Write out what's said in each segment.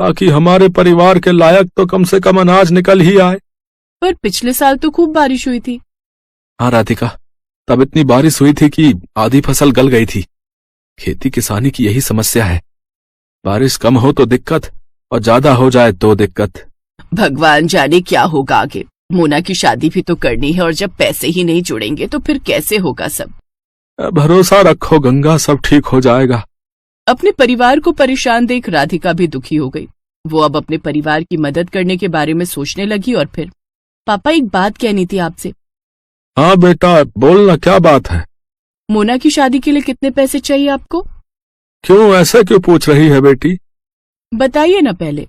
ताकि हमारे परिवार के लायक तो कम से कम अनाज निकल ही आए। पर पिछले साल तो खूब बारिश हुई थी। हाँ राधिका, तब इतनी बारिश हुई थी कि आधी फसल गल गई थी। खेती किसानी की यही समस्या है, बारिश कम हो तो दिक्कत और ज्यादा हो जाए तो दिक्कत। भगवान जाने क्या होगा आगे। मोना की शादी भी तो करनी है और जब पैसे ही नहीं जुड़ेंगे तो फिर कैसे होगा सब। भरोसा रखो गंगा, सब ठीक हो जाएगा। अपने परिवार को परेशान देख राधिका भी दुखी हो गई। वो अब अपने परिवार की मदद करने के बारे में सोचने लगी और फिर, पापा एक बात कहनी थी आपसे। हाँ बेटा बोलना, क्या बात है? मोना की शादी के लिए कितने पैसे चाहिए आपको? क्यों, ऐसे क्यों पूछ रही है बेटी? बताइए ना पहले।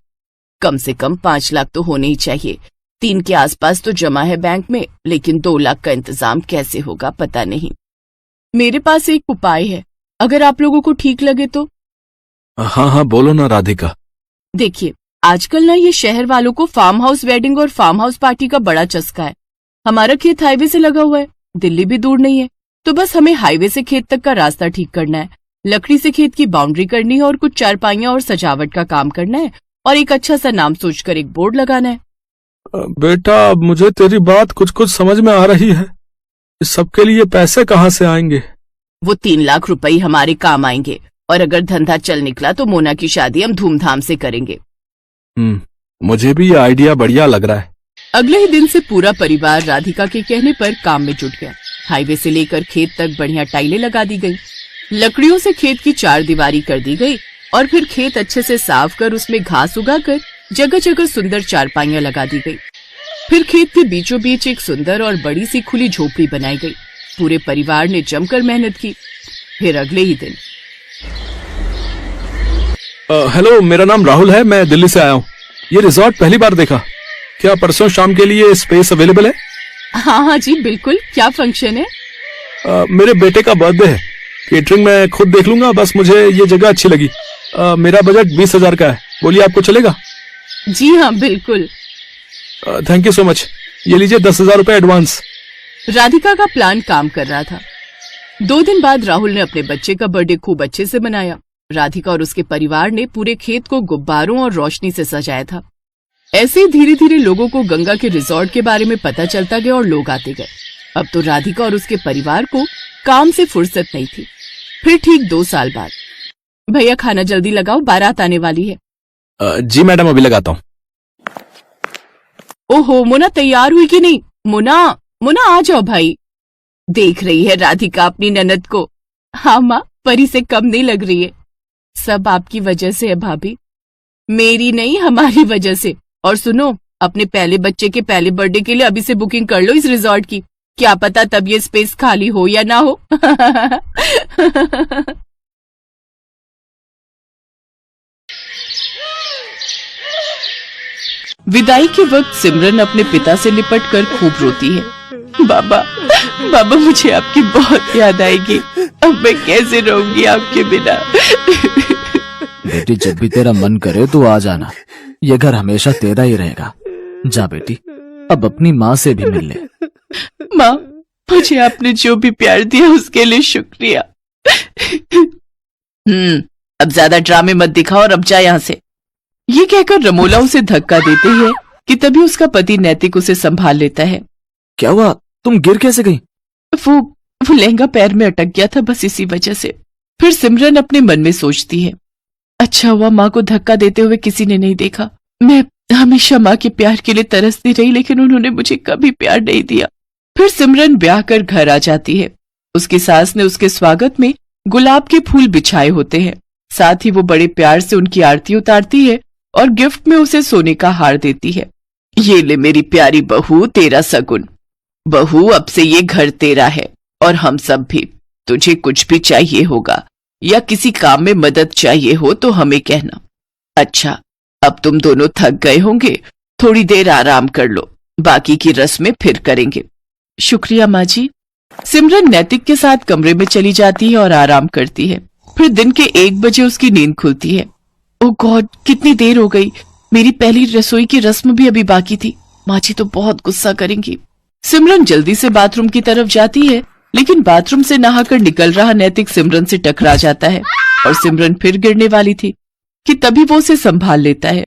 कम से कम 5 लाख तो होने ही चाहिए। 3 के आसपास तो जमा है बैंक में, लेकिन 2 लाख का इंतजाम कैसे होगा पता नहीं। मेरे पास एक उपाय है, अगर आप लोगों को ठीक लगे तो। हाँ हाँ बोलो ना राधिका। देखिए, आजकल ना ये शहर वालों को फार्म हाउस वेडिंग और फार्म हाउस पार्टी का बड़ा चस्का है। हमारा खेत हाईवे से लगा हुआ है, दिल्ली भी दूर नहीं है, तो बस हमें हाईवे से खेत तक का रास्ता ठीक करना है, लकड़ी से खेत की बाउंड्री करनी है और कुछ चारपाइयां और सजावट का काम करना है और एक अच्छा सा नाम सोचकर एक बोर्ड लगाना है। बेटा मुझे तेरी बात कुछ कुछ समझ में आ रही है, इस सबके लिए पैसे कहाँ से आएंगे? वो 3 लाख रुपए हमारे काम आएंगे और अगर धंधा चल निकला तो मोना की शादी हम धूमधाम से करेंगे। मुझे भी ये आइडिया बढ़िया लग रहा है। अगले ही दिन से पूरा परिवार राधिका के कहने पर काम में जुट गया। हाईवे से लेकर खेत तक बढ़िया टाइलें लगा दी गई, लकड़ियों से खेत की 4 दीवारी कर दी गई और फिर खेत अच्छे से साफ कर उसमें घास उगाकर जगह जगह सुंदर चारपाइयां लगा दी गई। फिर खेत के बीचों बीच एक सुंदर और बड़ी सी खुली झोपड़ी बनाई गई। पूरे परिवार ने जमकर मेहनत की। फिर अगले ही दिन, हेलो, मेरा नाम राहुल है, मैं दिल्ली से आया हूँ। ये रिजॉर्ट पहली बार देखा, क्या परसों शाम के लिए स्पेस अवेलेबल है? हाँ जी बिल्कुल। क्या फंक्शन है? मेरे बेटे का बर्थडे है, केटरिंग मैं खुद देख लूंगा, बस मुझे ये जगह अच्छी लगी। मेरा बजट 20,000 का है, बोलिए आपको चलेगा? जी हाँ बिल्कुल। थैंक यू सो मच, ये लीजिए 10,000 रुपए एडवांस। राधिका का प्लान काम कर रहा था। 2 दिन बाद राहुल ने अपने बच्चे का बर्थडे खूब अच्छे से मनाया। राधिका और उसके परिवार ने पूरे खेत को गुब्बारों और रोशनी से सजाया था। ऐसे ही धीरे धीरे लोगों को गंगा के रिजॉर्ट के बारे में पता चलता गया और लोग आते गए। अब तो राधिका और उसके परिवार को काम से फुर्सत नहीं थी। फिर ठीक 2 साल बाद, भैया खाना जल्दी लगाओ, बारात आने वाली है। जी मैडम, अभी लगाता हूँ। ओहो, मोना तैयार हुई कि नहीं? मोना मोना आ जाओ भाई। देख रही है राधिका अपनी ननद को? हाँ माँ, परी से कम नहीं लग रही है। सब आपकी वजह से है भाभी, मेरी नहीं हमारी वजह से। और सुनो, अपने पहले बच्चे के पहले बर्थडे के लिए अभी से बुकिंग कर लो इस रिजॉर्ट की, क्या पता तब ये स्पेस खाली हो या ना हो। विदाई के वक्त सिमरन अपने पिता से लिपट कर खूब रोती है। बाबा बाबा, मुझे आपकी बहुत याद आएगी, अब मैं कैसे रहूंगी आपके बिना। बेटी, जब भी तेरा मन करे तो आ जाना, ये घर हमेशा तेरा ही रहेगा। जा बेटी, अब अपनी माँ से भी मिल ले। माँ, मुझे आपने जो भी प्यार दिया उसके लिए शुक्रिया। अब ज्यादा ड्रामे मत दिखाओ और अब जा यहाँ से। ये कहकर रमोला उसे धक्का देते है कि तभी उसका पति नैतिक उसे संभाल लेता है। क्या हुआ, तुम गिर कैसे गई? वो लहंगा पैर में अटक गया था, बस इसी वजह से। फिर सिमरन अपने मन में सोचती है, अच्छा हुआ माँ को धक्का देते हुए किसी ने नहीं देखा। मैं हमेशा माँ के प्यार के लिए तरसती रही, लेकिन उन्होंने मुझे कभी प्यार नहीं दिया। फिर सिमरन ब्याह कर घर आ जाती है। उसकी सास ने उसके स्वागत में गुलाब के फूल बिछाए होते हैं। साथ ही वो बड़े प्यार से उनकी आरती उतारती है और गिफ्ट में उसे सोने का हार देती है। ये ले मेरी प्यारी बहू, तेरा सगुन। बहू, अब से ये घर तेरा है और हम सब भी। तुझे कुछ भी चाहिए होगा या किसी काम में मदद चाहिए हो तो हमें कहना। अच्छा, अब तुम दोनों थक गए होंगे, थोड़ी देर आराम कर लो, बाकी की रस्में फिर करेंगे। शुक्रिया माँ जी। सिमरन नैतिक के साथ कमरे में चली जाती है और आराम करती है। फिर दिन के 1 बजे उसकी नींद खुलती है। ओह गॉड, कितनी देर हो गई, मेरी पहली रसोई की रस्म भी अभी बाकी थी। माँ जी तो बहुत गुस्सा करेंगी। सिमरन जल्दी से बाथरूम की तरफ जाती है, लेकिन बाथरूम से नहाकर निकल रहा नैतिक सिमरन से टकरा जाता है और सिमरन फिर गिरने वाली थी कि तभी वो उसे संभाल लेता है।